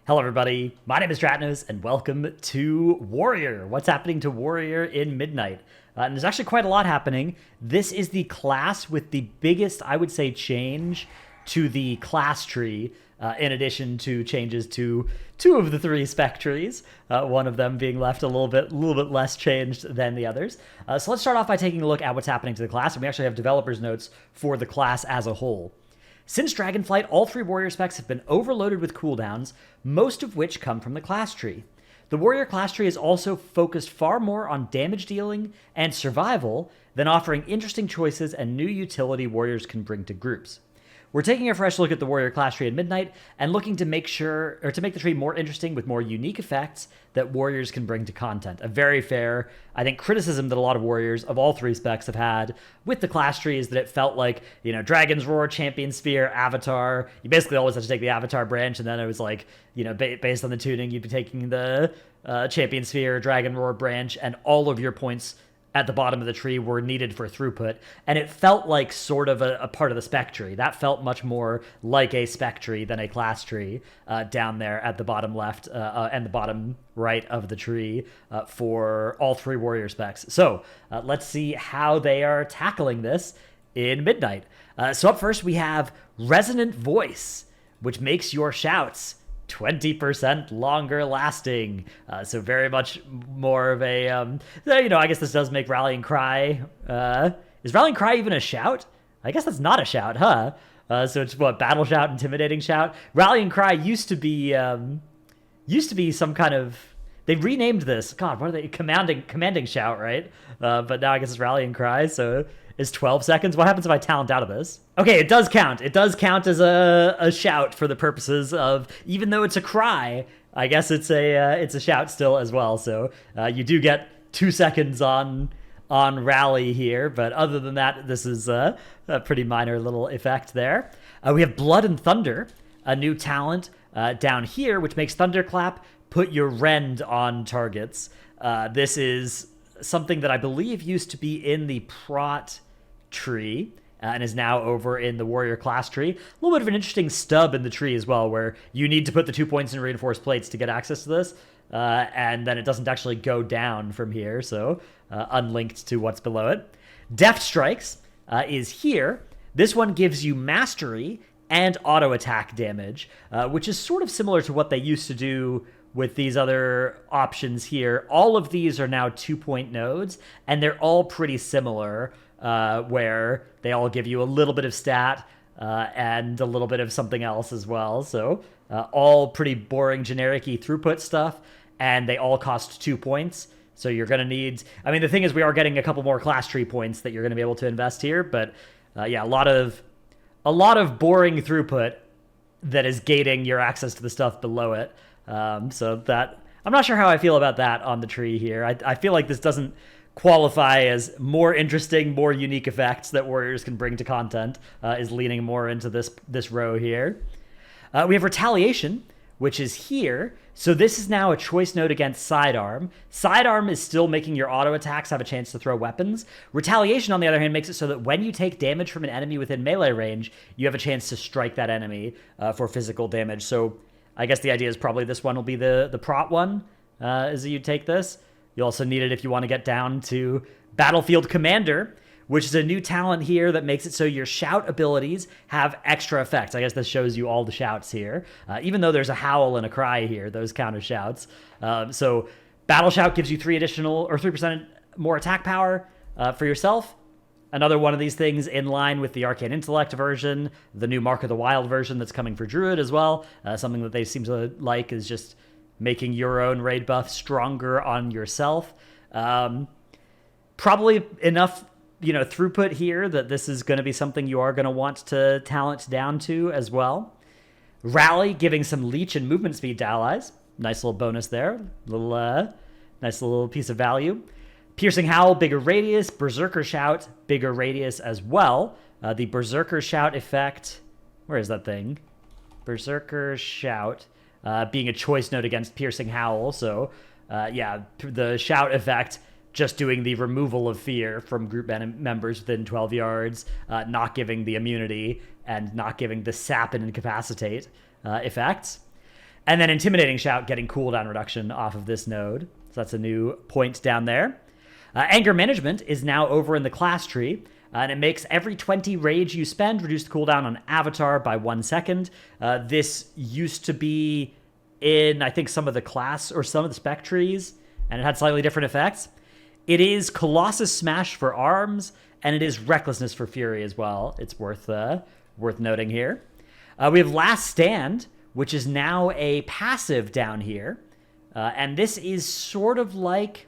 Hello, everybody. My name is Dratnos, and welcome to Warrior. What's happening to Warrior in Midnight? And there's actually quite a lot happening. This is the class with the biggest, I would say, change to the class tree, in addition to changes to two of the three spec trees, one of them being left a little bit less changed than the others. So let's start off by taking a look at what's happening to the class, and we actually have developers' notes for the class as a whole. Since Dragonflight, all three warrior specs have been overloaded with cooldowns, most of which come from the class tree. The warrior class tree is also focused far more on damage dealing and survival than offering interesting choices and new utility warriors can bring to groups. We're taking a fresh look at the warrior class tree at Midnight and looking to make the tree more interesting with more unique effects that warriors can bring to content. A very fair, I think, criticism that a lot of warriors of all three specs have had with the class tree is that it felt like, Dragon's Roar, Champion Sphere, Avatar. You basically always have to take the Avatar branch, and then it was like, based on the tuning, you'd be taking the Champion Sphere, Dragon Roar branch, and all of your points at the bottom of the tree were needed for throughput, and it felt like sort of a part of the spec tree. That felt much more like a spec tree than a class tree down there at the bottom left and the bottom right of the tree for all three warrior specs. So let's see how they are tackling this in Midnight. So up first we have Resonant Voice, which makes your shouts 20% longer lasting. So very much more of a, I guess this does make Rallying Cry. Is Rallying Cry even a shout? I guess that's not a shout, huh? So it's what, Battle Shout, Intimidating Shout? Rallying Cry used to be some kind of, they renamed this. God, what are they? Commanding Shout, right? But now I guess it's Rallying Cry, so is 12 seconds? What happens if I talent out of this? Okay, it does count. It does count as a shout for the purposes of, even though it's a cry, I guess it's a shout still as well. So you do get 2 seconds on rally here, but other than that, this is a pretty minor little effect there. We have Blood and Thunder, a new talent down here, which makes Thunderclap put your rend on targets. This is something that I believe used to be in the Prot tree and is now over in the warrior class tree. A little bit of an interesting stub in the tree as well, where you need to put the 2 points in reinforced plates to get access to this, and then it doesn't actually go down from here, so unlinked to what's below it. Deft Strikes is here. This one gives you mastery and auto attack damage, which is sort of similar to what they used to do with these other options here. All of these are now 2-point nodes, and they're all pretty similar, where they all give you a little bit of stat and a little bit of something else as well. So all pretty boring, generic-y throughput stuff, and they all cost 2 points. So you're going to need... I mean, the thing is we are getting a couple more class tree points that you're going to be able to invest here, but yeah, a lot of boring throughput that is gating your access to the stuff below it. So that, I'm not sure how I feel about that on the tree here. I feel like this doesn't qualify as more interesting, more unique effects that warriors can bring to content, is leaning more into this row here. We have Retaliation, which is here. So this is now a choice node against Sidearm. Sidearm is still making your auto attacks have a chance to throw weapons. Retaliation, on the other hand, makes it so that when you take damage from an enemy within melee range, you have a chance to strike that enemy for physical damage. So I guess the idea is probably this one will be the Prot one, is that you take this. You also need it if you want to get down to Battlefield Commander, which is a new talent here that makes it so your shout abilities have extra effects. I guess this shows you all the shouts here. Even though there's a howl and a cry here, those count as shouts. So Battle Shout gives you 3% more attack power for yourself. Another one of these things in line with the Arcane Intellect version, the new Mark of the Wild version that's coming for Druid as well. Something that they seem to like is just making your own raid buff stronger on yourself. Probably enough, throughput here that this is going to be something you are going to want to talent down to as well. Rally, giving some leech and movement speed to allies. Nice little bonus there. Nice little piece of value. Piercing Howl, bigger radius. Berserker Shout, bigger radius as well. The Berserker Shout effect, where is that thing? Berserker Shout, being a choice node against Piercing Howl. So, yeah, the Shout effect, just doing the removal of fear from group members within 12 yards, not giving the immunity, and not giving the sap and incapacitate effects. And then Intimidating Shout getting cooldown reduction off of this node. So that's a new point down there. Anger Management is now over in the class tree. And it makes every 20 rage you spend reduce the cooldown on Avatar by 1 second. This used to be in, I think, some of the class or some of the spec trees, and it had slightly different effects. It is Colossus Smash for arms, and it is Recklessness for Fury as well. It's worth noting here. We have Last Stand, which is now a passive down here. And this is sort of like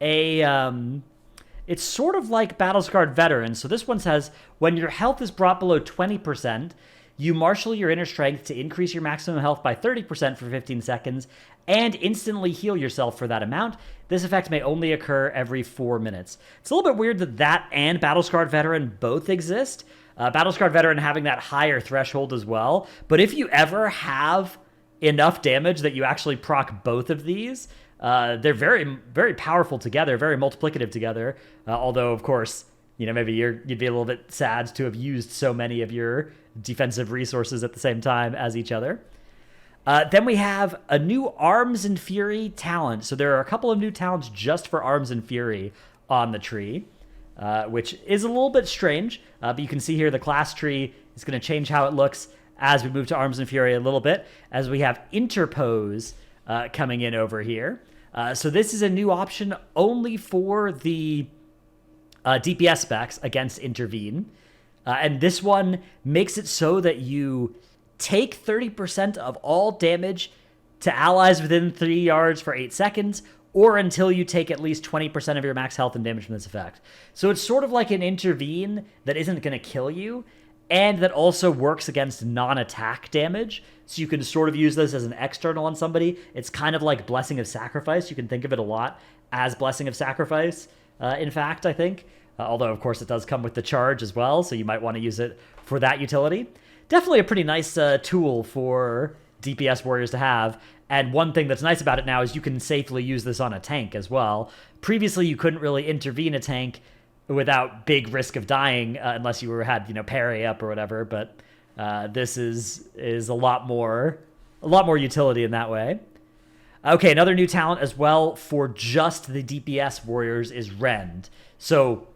it's sort of like Battle-Scarred Veteran. So this one says, when your health is brought below 20%, you marshal your inner strength to increase your maximum health by 30% for 15 seconds and instantly heal yourself for that amount. This effect may only occur every 4 minutes. It's a little bit weird that that and Battle-Scarred Veteran both exist. Battle-Scarred Veteran having that higher threshold as well. But if you ever have enough damage that you actually proc both of these, they're very, very powerful together, very multiplicative together. Although, of course, maybe you'd be a little bit sad to have used so many of your defensive resources at the same time as each other. Then we have a new Arms and Fury talent. So there are a couple of new talents just for Arms and Fury on the tree, which is a little bit strange. But you can see here the class tree is going to change how it looks as we move to Arms and Fury a little bit, as we have Interpose coming in over here. So this is a new option only for the DPS specs against Intervene. And this one makes it so that you take 30% of all damage to allies within 3 yards for 8 seconds, or until you take at least 20% of your max health and damage from this effect. So it's sort of like an Intervene that isn't going to kill you, and that also works against non-attack damage. So you can sort of use this as an external on somebody. It's kind of like Blessing of Sacrifice. You can think of it a lot as Blessing of Sacrifice, in fact, I think. Although, of course, it does come with the charge as well, so you might want to use it for that utility. Definitely a pretty nice tool for DPS warriors to have. And one thing that's nice about it now is you can safely use this on a tank as well. Previously, you couldn't really intervene a tank without big risk of dying unless you had parry up or whatever. But this is a lot more utility in that way. Okay, another new talent as well for just the DPS warriors is Rend. So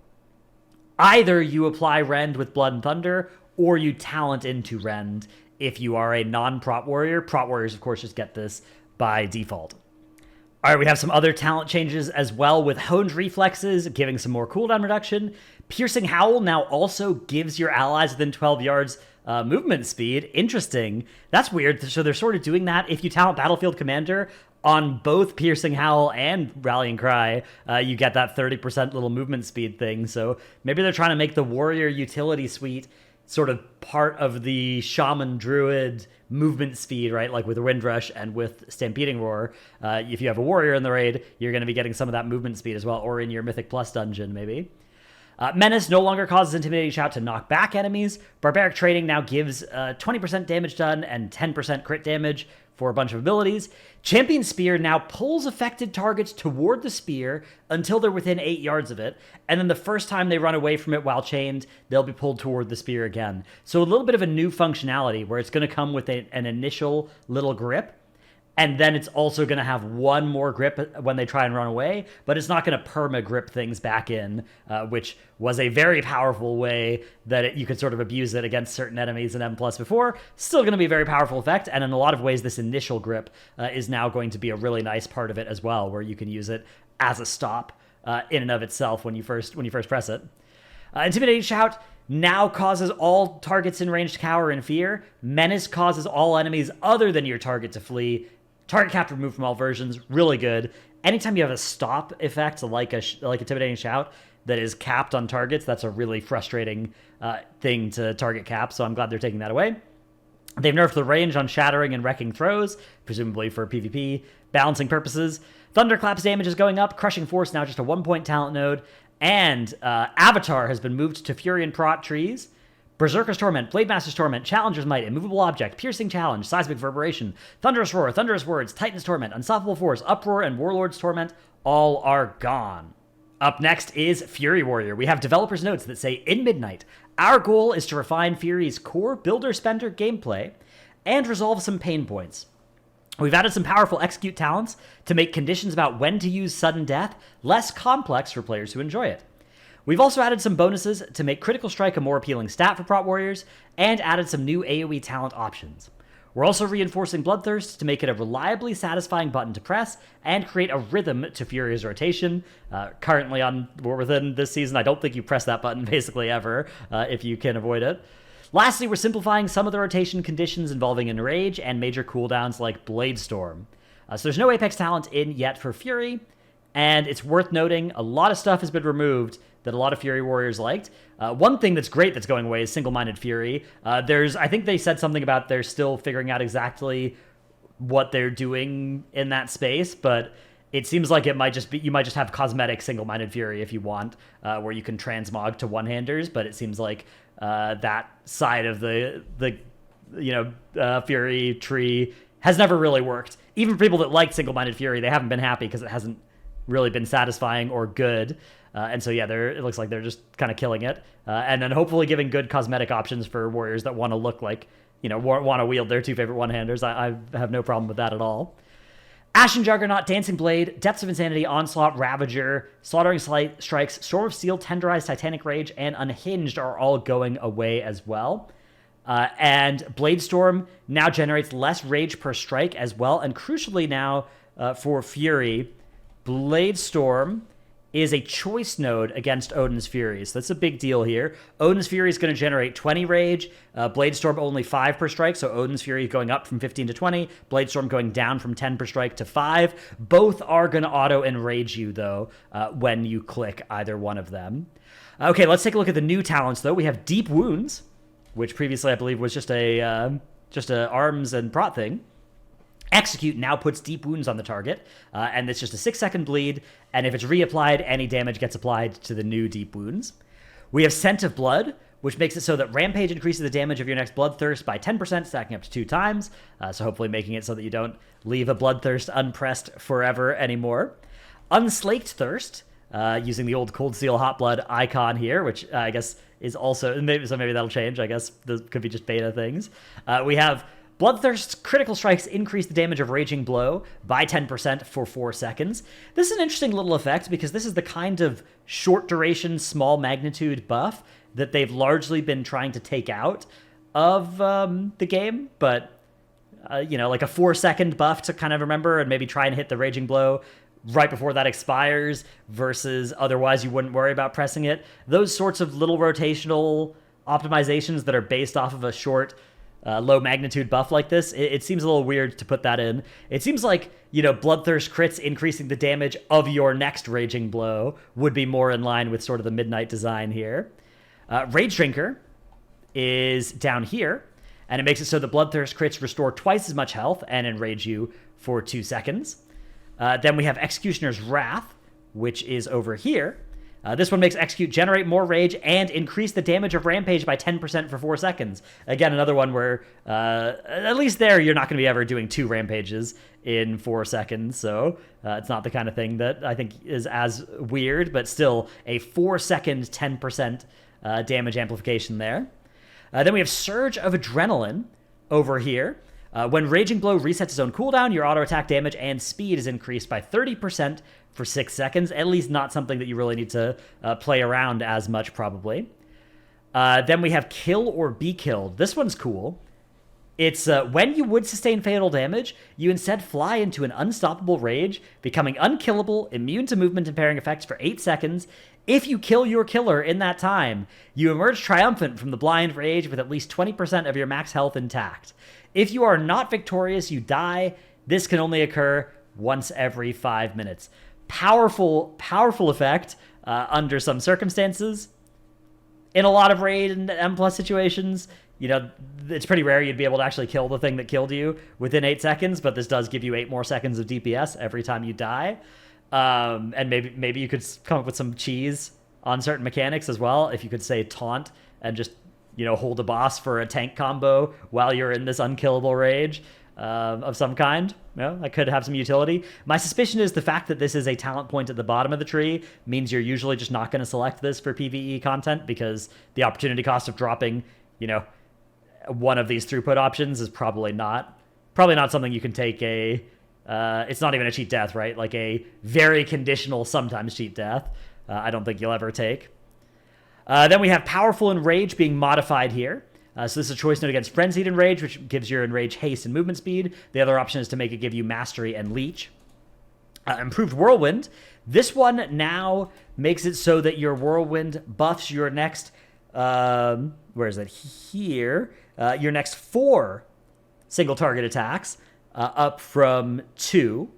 either you apply Rend with Blood and Thunder, or you talent into Rend if you are a non-prot warrior. Prot warriors, of course, just get this by default. All right, we have some other talent changes as well with Honed Reflexes, giving some more cooldown reduction. Piercing Howl now also gives your allies within 12 yards movement speed. Interesting. That's weird. So they're sort of doing that. If you talent Battlefield Commander on both Piercing Howl and Rallying Cry, you get that 30% little movement speed thing. So maybe they're trying to make the Warrior utility suite sort of part of the Shaman Druid movement speed, right? Like with Windrush and with Stampeding Roar. If you have a Warrior in the raid, you're going to be getting some of that movement speed as well, or in your Mythic Plus dungeon, maybe. Menace no longer causes Intimidating Shout to knock back enemies. Barbaric Training now gives 20% damage done and 10% crit damage for a bunch of abilities. Champion Spear now pulls affected targets toward the spear until they're within 8 yards of it, and then the first time they run away from it while chained, they'll be pulled toward the spear again. So a little bit of a new functionality where it's going to come with an initial little grip, and then it's also going to have one more grip when they try and run away, but it's not going to perma-grip things back in, which was a very powerful way that you could sort of abuse it against certain enemies in M+ before. Still going to be a very powerful effect, and in a lot of ways, this initial grip is now going to be a really nice part of it as well, where you can use it as a stop in and of itself when you first press it. Intimidating Shout now causes all targets in range to cower in fear. Menace causes all enemies other than your target to flee. Target capped removed from all versions, really good. Anytime you have a stop effect like Intimidating Shout that is capped on targets, that's a really frustrating thing to target cap, so I'm glad they're taking that away. They've nerfed the range on Shattering and Wrecking Throws, presumably for PvP balancing purposes. Thunderclap's damage is going up, Crushing Force now just a 1-point talent node, and Avatar has been moved to Fury and Prot trees. Berserker's Torment, Blade Master's Torment, Challenger's Might, Immovable Object, Piercing Challenge, Seismic Reverberation, Thunderous Roar, Thunderous Words, Titan's Torment, Unstoppable Force, Uproar, and Warlord's Torment all are gone. Up next is Fury Warrior. We have developers' notes that say, in Midnight, our goal is to refine Fury's core builder-spender gameplay and resolve some pain points. We've added some powerful execute talents to make conditions about when to use sudden death less complex for players who enjoy it. We've also added some bonuses to make Critical Strike a more appealing stat for prot warriors, and added some new AoE talent options. We're also reinforcing Bloodthirst to make it a reliably satisfying button to press and create a rhythm to Fury's rotation. Currently on War Within this season, I don't think you press that button basically ever, if you can avoid it. Lastly, we're simplifying some of the rotation conditions involving Enrage and major cooldowns like Blade Storm. So there's no Apex talent in yet for Fury, and it's worth noting a lot of stuff has been removed that a lot of Fury warriors liked. One thing that's great that's going away is Single-Minded Fury. I think they said something about they're still figuring out exactly what they're doing in that space, but it seems like you might just have cosmetic Single-Minded Fury if you want, where you can transmog to one-handers, but it seems like that side of the Fury tree has never really worked. Even for people that liked Single-Minded Fury, they haven't been happy because it hasn't really been satisfying or good. And so, yeah, it looks like they're just kind of killing it. And then hopefully giving good cosmetic options for warriors that want to look like, want to wield their two favorite one-handers. I have no problem with that at all. Ashen Juggernaut, Dancing Blade, Depths of Insanity, Onslaught, Ravager, Slaughtering Strikes, Storm of Steel, Tenderized Titanic Rage, and Unhinged are all going away as well. And Blade Storm now generates less rage per strike as well. And crucially now, for Fury, Blade Storm is a choice node against Odin's Fury. So that's a big deal here. Odin's Fury is going to generate 20 rage. Blade Storm only 5 per strike, so Odin's Fury going up from 15 to 20. Blade Storm going down from 10 per strike to 5. Both are going to auto-enrage you, though, when you click either one of them. Okay, let's take a look at the new talents, though. We have Deep Wounds, which previously I believe was just a arms and prot thing. Execute now puts Deep Wounds on the target, and it's just a 6-second bleed, and if it's reapplied, any damage gets applied to the new Deep Wounds. We have Scent of Blood, which makes it so that Rampage increases the damage of your next Bloodthirst by 10%, stacking up to 2 times, so hopefully making it so that you don't leave a Bloodthirst unpressed forever anymore. Unslaked Thirst, using the old Cold Steel Hot Blood icon here, which I guess is also, maybe that'll change, I guess, those could be just beta things. We have Bloodthirst's critical strikes increase the damage of Raging Blow by 10% for 4 seconds. This is an interesting little effect because this is the kind of short duration, small magnitude buff that they've largely been trying to take out of the game, but like a 4-second buff to kind of remember and maybe try and hit the Raging Blow right before that expires versus otherwise you wouldn't worry about pressing it. Those sorts of little rotational optimizations that are based off of a short low magnitude buff like this, it seems a little weird to put that in. It seems like, Bloodthirst crits increasing the damage of your next Raging Blow would be more in line with sort of the Midnight design here. Rage Drinker is down here, and it makes it so the Bloodthirst crits restore twice as much health and enrage you for 2 seconds. Then we have Executioner's Wrath, which is over here. This one makes Execute generate more rage and increase the damage of Rampage by 10% for 4 seconds. Again, another one where, at least there, you're not going to be ever doing 2 Rampages in 4 seconds, so it's not the kind of thing that I think is as weird, but still a 4-second 10% damage amplification there. Then we have Surge of Adrenaline over here. When Raging Blow resets its own cooldown, your auto attack damage and speed is increased by 30% for 6 seconds. At least not something that you really need to play around as much, probably. Then we have Kill or Be Killed. This one's cool. It's when you would sustain fatal damage, you instead fly into an unstoppable rage, becoming unkillable, immune to movement impairing effects for 8 seconds. If you kill your killer in that time, you emerge triumphant from the blind rage with at least 20% of your max health intact. If you are not victorious, you die. This can only occur once every 5 minutes. Powerful effect under some circumstances. In a lot of raid and M+ situations, it's pretty rare you'd be able to actually kill the thing that killed you within 8 seconds, but this does give you 8 more seconds of DPS every time you die. And maybe you could come up with some cheese on certain mechanics as well. If you could say taunt and just, hold a boss for a tank combo while you're in this unkillable rage of some kind. That could have some utility. My suspicion is the fact that this is a talent point at the bottom of the tree means you're usually just not going to select this for PvE content because the opportunity cost of dropping, one of these throughput options is probably not Probably not something you can take a... it's not even a cheat death, right? Like a very conditional, sometimes cheat death. I don't think you'll ever take. Then we have Powerful Enrage being modified here. So this is a choice note against Frenzied Enrage, which gives your Enrage haste and movement speed. The other option is to make it give you Mastery and Leech. Improved Whirlwind. This one now makes it so that your Whirlwind buffs your next... where is it? Here. Your next 4 single target attacks up from 2.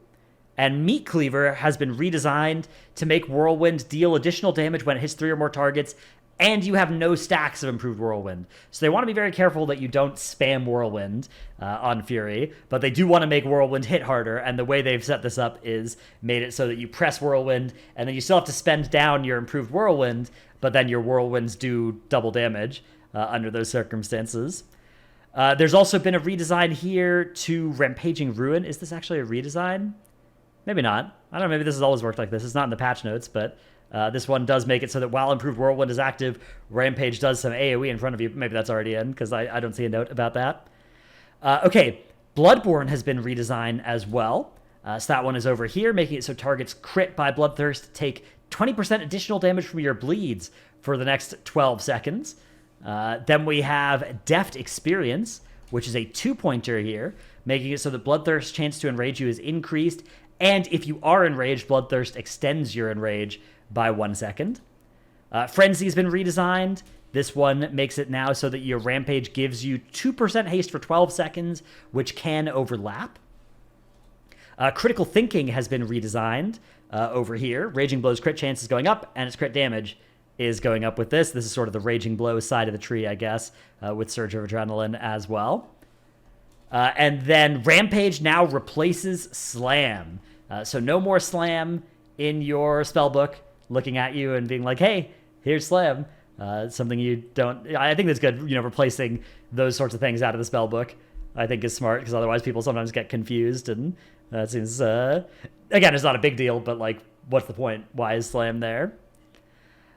And Meat Cleaver has been redesigned to make Whirlwind deal additional damage when it hits 3 or more targets, and you have no stacks of Improved Whirlwind. So they want to be very careful that you don't spam Whirlwind on Fury, but they do want to make Whirlwind hit harder, and the way they've set this up is made it so that you press Whirlwind, and then you still have to spend down your Improved Whirlwind, but then your Whirlwinds do double damage under those circumstances. There's also been a redesign here to Rampaging Ruin. Is this actually a redesign? Maybe not. I don't know, maybe this has always worked like this. It's not in the patch notes, but this one does make it so that while Improved Whirlwind is active, Rampage does some AoE in front of you. Maybe that's already in, because I don't see a note about that. Okay, Bloodborne has been redesigned as well. So that one is over here, making it so targets crit by Bloodthirst take 20% additional damage from your bleeds for the next 12 seconds. Then we have Deft Experience, which is a 2-pointer here, making it so that Bloodthirst's chance to enrage you is increased, and if you are enraged, Bloodthirst extends your enrage by 1 second. Frenzy's been redesigned. This one makes it now so that your Rampage gives you 2% haste for 12 seconds, which can overlap. Critical Thinking has been redesigned over here. Raging Blow's crit chance is going up, and its crit damage is going up with this. This is sort of the Raging Blow side of the tree, I guess, with Surge of Adrenaline as well. And then Rampage now replaces Slam. So no more Slam in your spellbook looking at you and being like, hey, here's Slam. Something you don't... I think that's good, replacing those sorts of things out of the spellbook. I think is smart, because otherwise people sometimes get confused, and that seems... again, it's not a big deal, but, like, what's the point? Why is Slam there?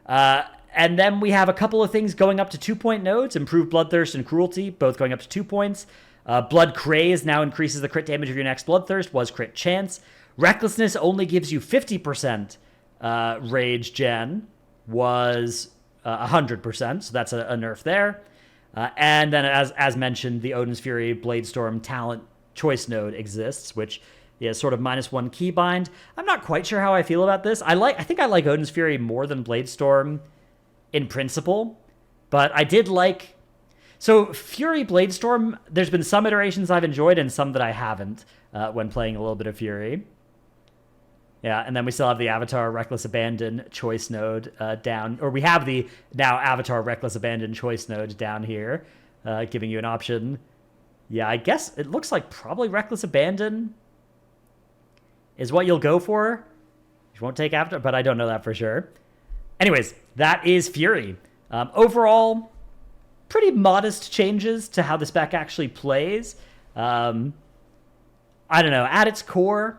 And then we have a couple of things going up to 2-point nodes. Improved Bloodthirst and Cruelty, both going up to 2 points. Blood Craze now increases the crit damage of your next Bloodthirst, was crit chance. Recklessness only gives you 50% rage gen, was 100%, so that's a nerf there. And then, as mentioned, the Odin's Fury Bladestorm talent choice node exists, which is sort of -1 keybind. I'm not quite sure how I feel about this. I think I like Odin's Fury more than Bladestorm in principle, but I did like... So Fury Bladestorm, there's been some iterations I've enjoyed and some that I haven't when playing a little bit of Fury. Yeah, and then we still have the Avatar Reckless Abandon choice node down, or we have the now Avatar Reckless Abandon choice node down here, giving you an option. Yeah, I guess it looks like probably Reckless Abandon is what you'll go for. You won't take Avatar, but I don't know that for sure. Anyways, that is Fury. Overall, pretty modest changes to how the spec actually plays. I don't know, at its core,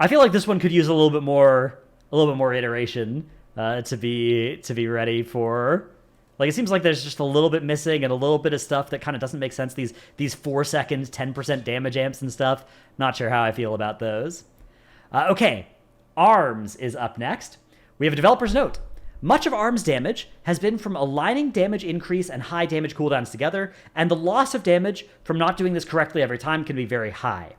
I feel like this one could use a little bit more iteration to be ready for. Like, it seems like there's just a little bit missing and a little bit of stuff that kind of doesn't make sense. These 4 seconds, 10% damage amps and stuff. Not sure how I feel about those. Okay, Arms is up next. We have a developer's note. Much of Arms damage has been from aligning damage increase and high damage cooldowns together, and the loss of damage from not doing this correctly every time can be very high.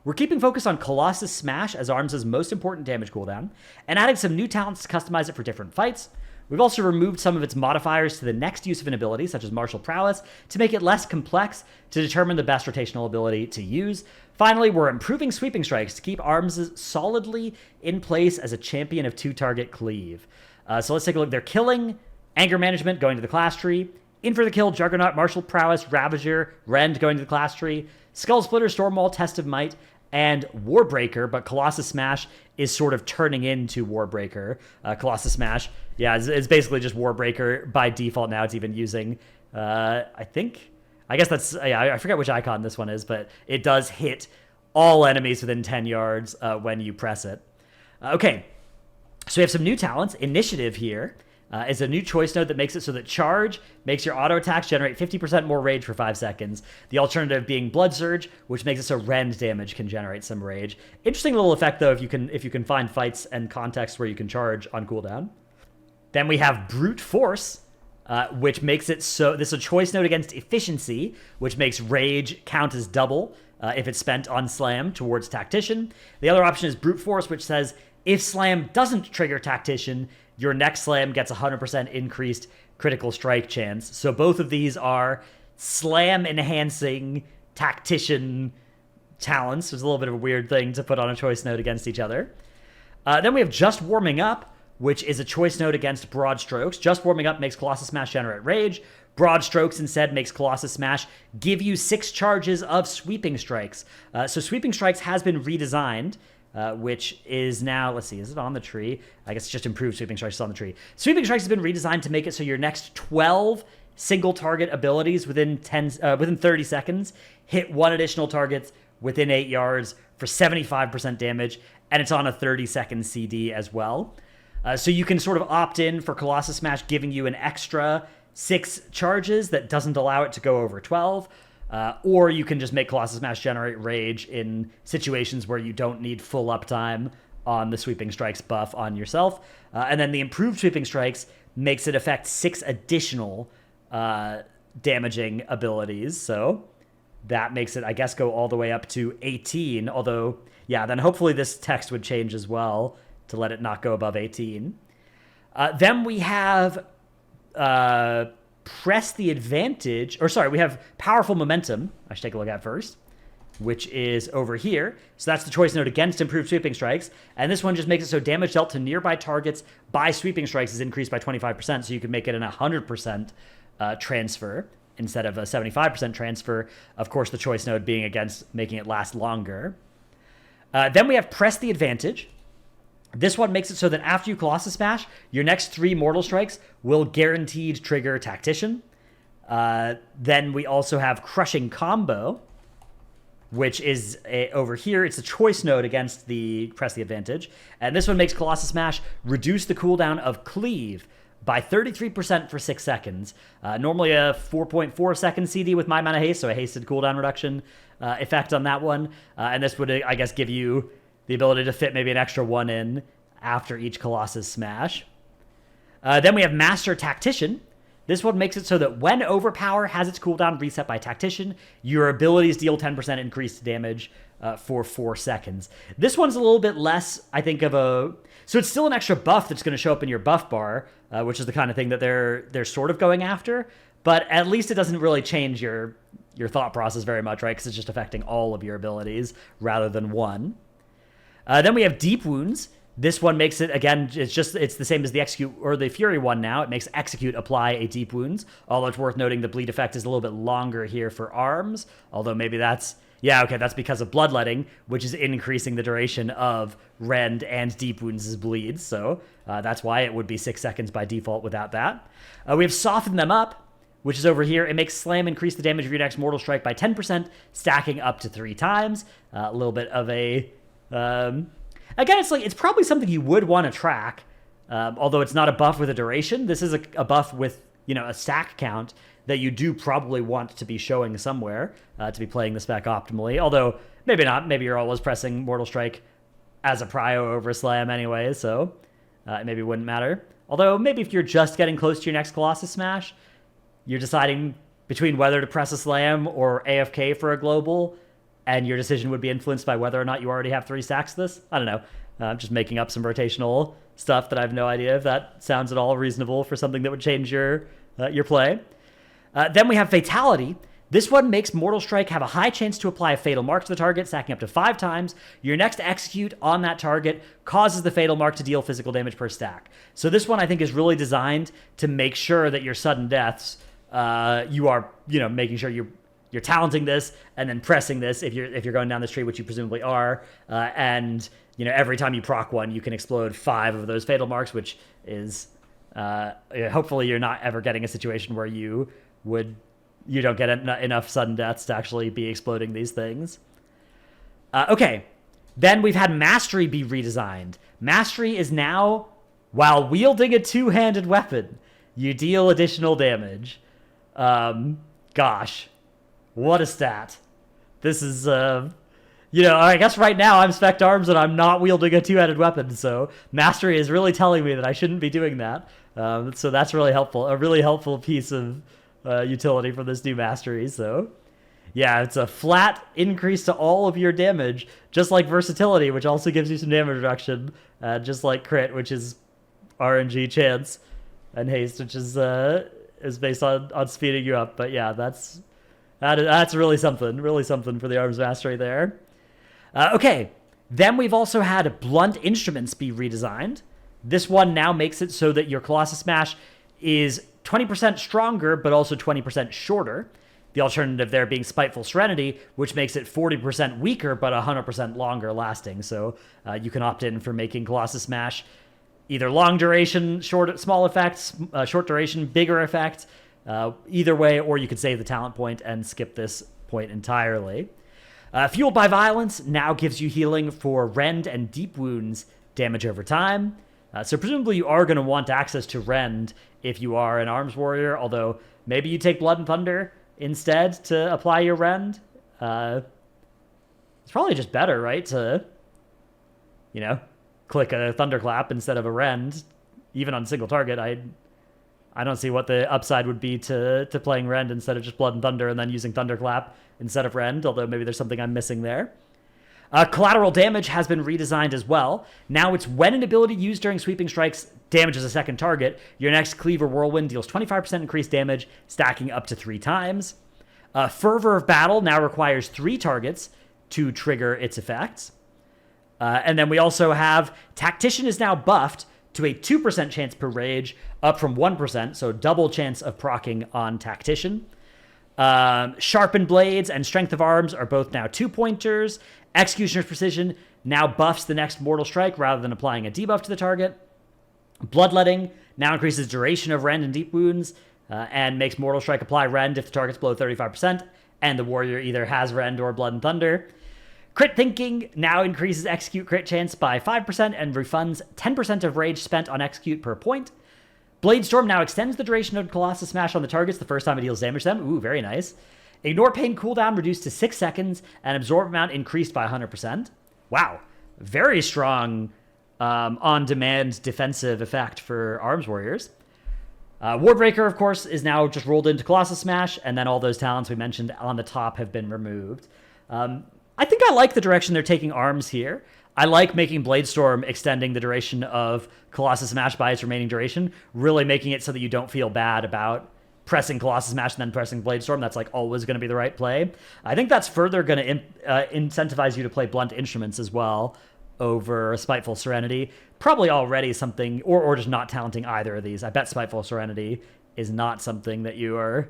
We're keeping focus on Colossus Smash as Arms' most important damage cooldown, and adding some new talents to customize it for different fights. We've also removed some of its modifiers to the next use of an ability, such as Martial Prowess, to make it less complex to determine the best rotational ability to use. Finally, we're improving Sweeping Strikes to keep Arms solidly in place as a champion of 2-target cleave. So let's take a look. They're killing, Anger Management going to the class tree, In for the Kill, Juggernaut, Martial Prowess, Ravager, Rend going to the class tree, Skull Splitter, Stormwall, Test of Might, and Warbreaker, but Colossus Smash is sort of turning into Warbreaker. Colossus Smash, yeah, it's basically just Warbreaker by default now. It's even using, I guess that's, I forget which icon this one is, but it does hit all enemies within 10 yards when you press it. Okay, so we have some new talents. Initiative here is a new choice node that makes it so that Charge makes your auto attacks generate 50% more rage for 5 seconds. The alternative being Blood Surge, which makes it so rend damage can generate some rage. Interesting little effect though if you can find fights and contexts where you can charge on cooldown. Then we have Brute Force, which makes it so this is a choice node against efficiency, which makes rage count as double if it's spent on Slam towards Tactician. The other option is Brute Force, which says if Slam doesn't trigger Tactician, your next Slam gets 100% increased critical strike chance. So both of these are Slam enhancing Tactician talents. It's a little bit of a weird thing to put on a choice node against each other. Then we have Just Warming Up, which is a choice node against Broad Strokes. Just Warming Up makes Colossus Smash generate rage. Broad Strokes instead makes Colossus Smash give you 6 charges of Sweeping Strikes. So Sweeping Strikes has been redesigned, which is now, let's see, is it on the tree? I guess it's just improved Sweeping Strikes is on the tree. Sweeping Strikes has been redesigned to make it so your next 12 single target abilities within 30 seconds hit 1 additional target within 8 yards for 75% damage, and it's on a 30-second CD as well. So you can sort of opt in for Colossus Smash giving you an extra 6 charges that doesn't allow it to go over 12. Or you can just make Colossus Smash generate rage in situations where you don't need full uptime on the Sweeping Strikes buff on yourself. And then the improved Sweeping Strikes makes it affect 6 additional damaging abilities. So that makes it, I guess, go all the way up to 18. Although, yeah, then hopefully this text would change as well to let it not go above 18. Then we have Press the Advantage, or sorry, we have Powerful Momentum, I should take a look at first, which is over here. So that's the choice node against improved Sweeping Strikes. And this one just makes it so damage dealt to nearby targets by Sweeping Strikes is increased by 25%, so you can make it an 100% transfer instead of a 75% transfer. Of course, the choice node being against making it last longer. Then we have Press the Advantage. This one makes it so that after you Colossus Smash, your next 3 Mortal Strikes will guaranteed trigger Tactician. Then we also have Crushing Combo, which is over here. It's a choice node against the Press the Advantage. And this one makes Colossus Smash reduce the cooldown of Cleave by 33% for 6 seconds. Normally a 4.4 second CD with My Mana Haste, so a hasted cooldown reduction effect on that one. And this would, I guess, give you the ability to fit maybe an extra 1 in after each Colossus Smash. Then we have Master Tactician. This one makes it so that when Overpower has its cooldown reset by Tactician, your abilities deal 10% increased damage for 4 seconds. This one's a little bit less, I think, of a... So it's still an extra buff that's going to show up in your buff bar, which is the kind of thing that they're sort of going after, but at least it doesn't really change your thought process very much, right? Because it's just affecting all of your abilities rather than one. Then we have Deep Wounds. This one makes it, again, it's the same as the Execute or the Fury one now. It makes Execute apply a Deep Wounds, although it's worth noting the bleed effect is a little bit longer here for arms, although maybe that's because of Bloodletting, which is increasing the duration of Rend and Deep Wounds' bleeds, so that's why it would be 6 seconds by default without that. We have Soften Them Up, which is over here. It makes Slam increase the damage of your next Mortal Strike by 10%, stacking up to 3 times. A little bit of a... Again, it's probably something you would want to track, although it's not a buff with a duration. This is a buff with, a stack count that you do probably want to be showing somewhere to be playing the spec optimally, although maybe not. Maybe you're always pressing Mortal Strike as a prio over Slam anyway, so it maybe wouldn't matter. Although maybe if you're just getting close to your next Colossus Smash, you're deciding between whether to press a Slam or AFK for a global, and your decision would be influenced by whether or not you already have 3 stacks of this. I don't know. I'm just making up some rotational stuff that I have no idea if that sounds at all reasonable for something that would change your play. Then we have Fatality. This one makes Mortal Strike have a high chance to apply a Fatal Mark to the target, stacking up to 5 times. Your next Execute on that target causes the Fatal Mark to deal physical damage per stack. So this one I think is really designed to make sure that your sudden deaths, you are, making sure you're talenting this and then pressing this if you're going down this tree, which you presumably are, and every time you proc one, you can explode 5 of those Fatal Marks, which is hopefully you're not ever getting a situation where you don't get enough sudden deaths to actually be exploding these things. Okay, then we've had Mastery be redesigned. Mastery is now While wielding a two-handed weapon, you deal additional damage. Gosh, what a stat. This is, I guess right now I'm Spec Arms and I'm not wielding a two-handed weapon, so Mastery is really telling me that I shouldn't be doing that. So that's really helpful, a really helpful piece of utility for this new Mastery, so... Yeah, it's a flat increase to all of your damage, just like Versatility, which also gives you some damage reduction, just like Crit, which is RNG chance, and Haste, which is based on speeding you up. But yeah, that's really something for the Arms Mastery there. Okay, then we've also had Blunt Instruments be redesigned. This one now makes it so that your Colossus Smash is 20% stronger, but also 20% shorter. The alternative there being Spiteful Serenity, which makes it 40% weaker, but 100% longer lasting. So you can opt in for making Colossus Smash either long duration, small effects, short duration, bigger effect, either way, or you could save the talent point and skip this point entirely. Fueled by Violence now gives you healing for Rend and Deep Wounds damage over time. So presumably you are going to want access to Rend if you are an Arms Warrior, although maybe you take Blood and Thunder instead to apply your Rend. It's probably just better, right, to, click a Thunderclap instead of a Rend, even on single target. I don't see what the upside would be to playing Rend instead of just Blood and Thunder and then using Thunderclap instead of Rend, although maybe there's something I'm missing there. Collateral Damage has been redesigned as well. Now it's when an ability used during sweeping strikes damages a second target, your next Cleaver Whirlwind deals 25% increased damage, stacking up to 3 times. Fervor of Battle now requires 3 targets to trigger its effects. And then we also have Tactician is now buffed to a 2% chance per rage, up from 1%, so double chance of proccing on Tactician. Sharpened Blades and Strength of Arms are both now 2-pointers. Executioner's Precision now buffs the next Mortal Strike rather than applying a debuff to the target. Bloodletting now increases duration of Rend and Deep Wounds and makes Mortal Strike apply Rend if the target's below 35% and the warrior either has Rend or Blood and Thunder. Crit Thinking now increases Execute crit chance by 5% and refunds 10% of rage spent on Execute per point. Blade Storm now extends the duration of Colossus Smash on the targets the first time it deals damage to them. Ooh, very nice. Ignore Pain cooldown reduced to 6 seconds, and Absorb amount increased by 100%. Wow. Very strong on-demand defensive effect for Arms Warriors. Warbreaker, of course, is now just rolled into Colossus Smash, and then all those talents we mentioned on the top have been removed. I think I like the direction they're taking Arms here. I like making Bladestorm extending the duration of Colossus Smash by its remaining duration, really making it so that you don't feel bad about pressing Colossus Smash and then pressing Bladestorm. That's like always going to be the right play. I think that's further going to incentivize you to play Blunt Instruments as well over Spiteful Serenity. Probably already something, or just not talenting either of these. I bet Spiteful Serenity is not something that you are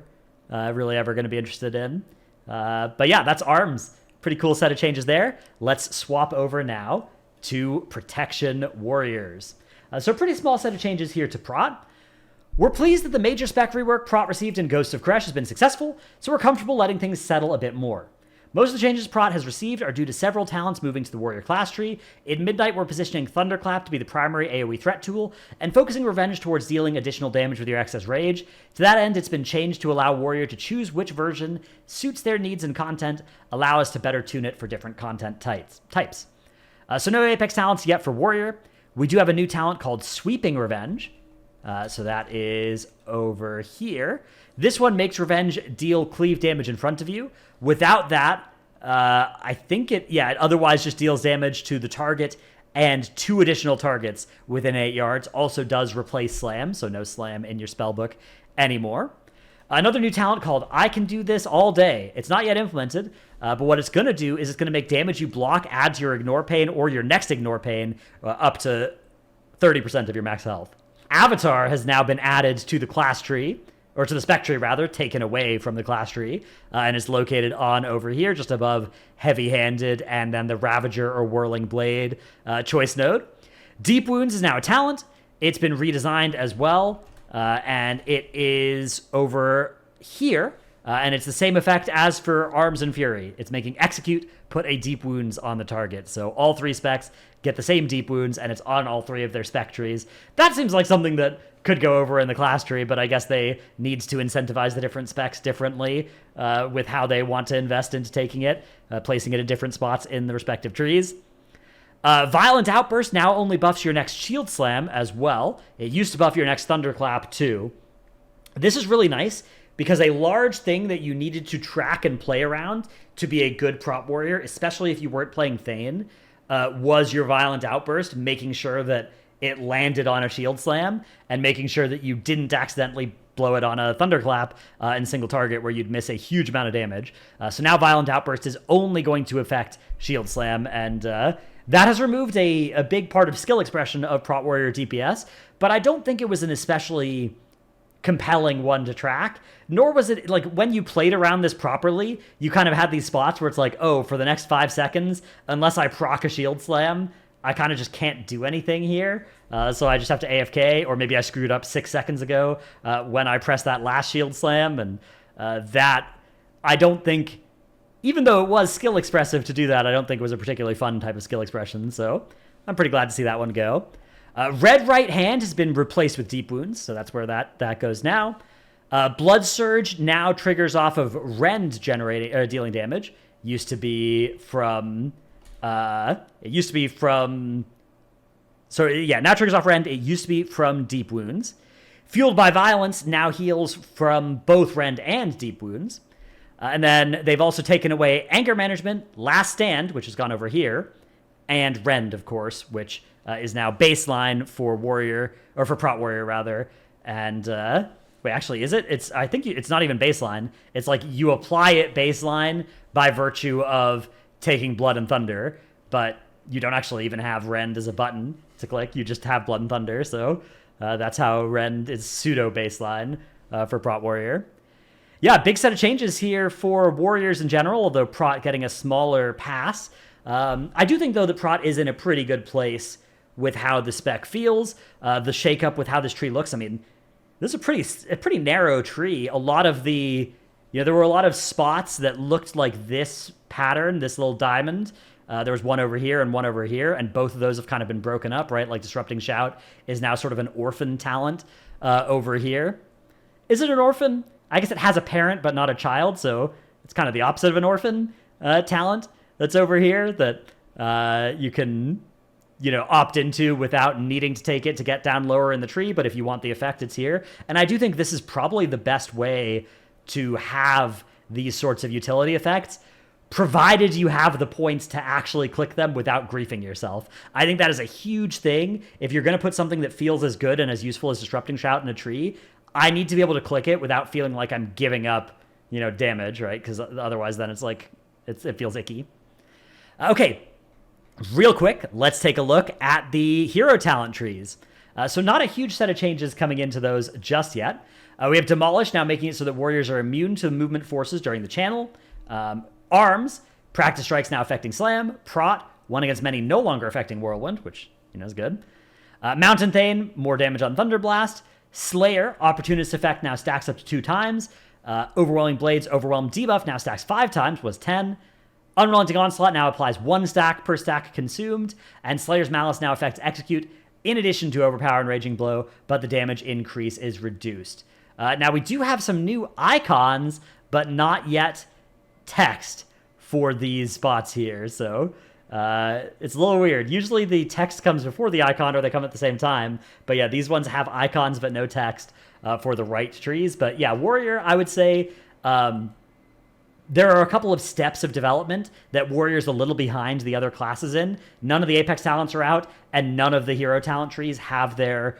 really ever going to be interested in. But yeah, that's Arms. Pretty cool set of changes there. Let's swap over now to Protection Warriors. So a pretty small set of changes here to Prot. We're pleased that the major spec rework Prot received in Ghost of Kresh has been successful, so we're comfortable letting things settle a bit more. Most of the changes Prot has received are due to several talents moving to the Warrior class tree. In Midnight, we're positioning Thunderclap to be the primary AoE threat tool, and focusing Revenge towards dealing additional damage with your excess rage. To that end, it's been changed to allow Warrior to choose which version suits their needs and content, allow us to better tune it for different content types. So no Apex talents yet for Warrior. We do have a new talent called Sweeping Revenge. So that is over here. This one makes Revenge deal cleave damage in front of you. Without that, I think it otherwise just deals damage to the target and 2 additional targets within 8 yards. Also does replace Slam, so no Slam in your spellbook anymore. Another new talent called I Can Do This All Day. It's not yet implemented, but what it's going to do is it's going to make damage you block add to your Ignore Pain or your next Ignore Pain up to 30% of your max health. Avatar has now been added to the class tree, or to the spec tree rather, taken away from the class tree, and is located on over here, just above Heavy-Handed and then the Ravager or Whirling Blade choice node. Deep Wounds is now a talent. It's been redesigned as well, and it is over here And it's the same effect as for Arms and Fury. It's making Execute put a Deep Wounds on the target. So all 3 specs get the same Deep Wounds, and it's on all 3 of their spec trees. That seems like something that could go over in the class tree, but I guess they need to incentivize the different specs differently with how they want to invest into taking it, placing it in different spots in the respective trees. Violent Outburst now only buffs your next Shield Slam as well. It used to buff your next Thunderclap too. This is really nice because a large thing that you needed to track and play around to be a good prop warrior, especially if you weren't playing Thane, was your Violent Outburst, making sure that it landed on a Shield Slam and making sure that you didn't accidentally blow it on a Thunderclap in single target where you'd miss a huge amount of damage. So now Violent Outburst is only going to affect Shield Slam, and that has removed a big part of skill expression of Prot Warrior DPS, but I don't think it was an especially compelling one to track, nor was it like when you played around this properly, you kind of had these spots where it's like, oh, for the next 5 seconds, unless I proc a Shield Slam, I kind of just can't do anything here. So I just have to AFK, or maybe I screwed up 6 seconds ago when I pressed that last Shield Slam, and that I don't think, even though it was skill expressive to do that, I don't think it was a particularly fun type of skill expression, so I'm pretty glad to see that one go. Red Right Hand has been replaced with Deep Wounds, so that's where that goes now. Blood Surge now triggers off of Rend generating dealing damage. Used to be from now triggers off Rend. It used to be from Deep Wounds. Fueled by Violence now heals from both Rend and Deep Wounds. And then they've also taken away Anger Management, Last Stand, which has gone over here, and Rend, of course, which is now baseline for Warrior, or for Prot Warrior, rather. And, wait, actually, is it? I think it's not even baseline. It's like you apply it baseline by virtue of taking Blood and Thunder, but you don't actually even have Rend as a button to click. You just have Blood and Thunder, so that's how Rend is pseudo-baseline for Prot Warrior. Yeah, big set of changes here for Warriors in general, although Prot getting a smaller pass. I do think, though, that Prot is in a pretty good place with how the spec feels. The shakeup with how this tree looks, I mean, this is a pretty narrow tree. A lot of there were a lot of spots that looked like this pattern, this little diamond. There was one over here and one over here, and both of those have kind of been broken up, right? Like Disrupting Shout is now sort of an orphan talent over here. Is it an orphan? I guess it has a parent, but not a child, so it's kind of the opposite of an orphan talent that's over here that you can, opt into without needing to take it to get down lower in the tree, but if you want the effect, it's here. And I do think this is probably the best way to have these sorts of utility effects, provided you have the points to actually click them without griefing yourself. I think that is a huge thing. If you're going to put something that feels as good and as useful as Disrupting Shout in a tree, I need to be able to click it without feeling like I'm giving up, damage, right? Because otherwise then it's like, it feels icky. Okay, real quick, let's take a look at the hero talent trees. So not a huge set of changes coming into those just yet. We have Demolish now making it so that warriors are immune to movement forces during the channel. Arms, Practice Strikes now affecting Slam. Prot, One Against Many no longer affecting Whirlwind, which, is good. Mountain Thane, more damage on Thunderblast. Slayer, Opportunist effect now stacks up to 2 times. Overwhelming Blades, Overwhelm debuff now stacks 5 times, was 10. Unrelenting Onslaught now applies 1 stack per stack consumed. And Slayer's Malice now affects Execute in addition to Overpower and Raging Blow, but the damage increase is reduced. Now we do have some new icons, but not yet text for these spots here, so it's a little weird. Usually the text comes before the icon or they come at the same time, but yeah, these ones have icons but no text for the right trees. But yeah, Warrior, I would say there are a couple of steps of development that Warrior's a little behind the other classes in. None of the Apex talents are out, and none of the hero talent trees have their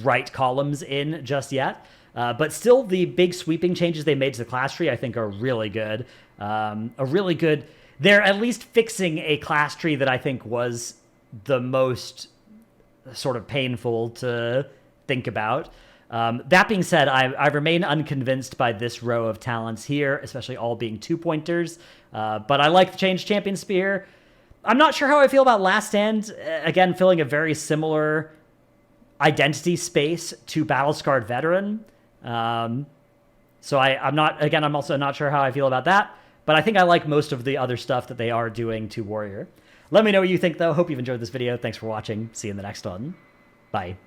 right columns in just yet. But still, the big sweeping changes they made to the class tree, I think, are really good. They're at least fixing a class tree that I think was the most sort of painful to think about. That being said, I remain unconvinced by this row of talents here, especially all being 2-pointers. But I like the changed Champion Spear. I'm not sure how I feel about Last Stand. Again, filling a very similar identity space to Battle Scarred Veteran. So I'm also not sure how I feel about that, but I think I like most of the other stuff that they are doing to Warrior. Let me know what you think, though. Hope you've enjoyed this video. Thanks for watching. See you in the next one. Bye.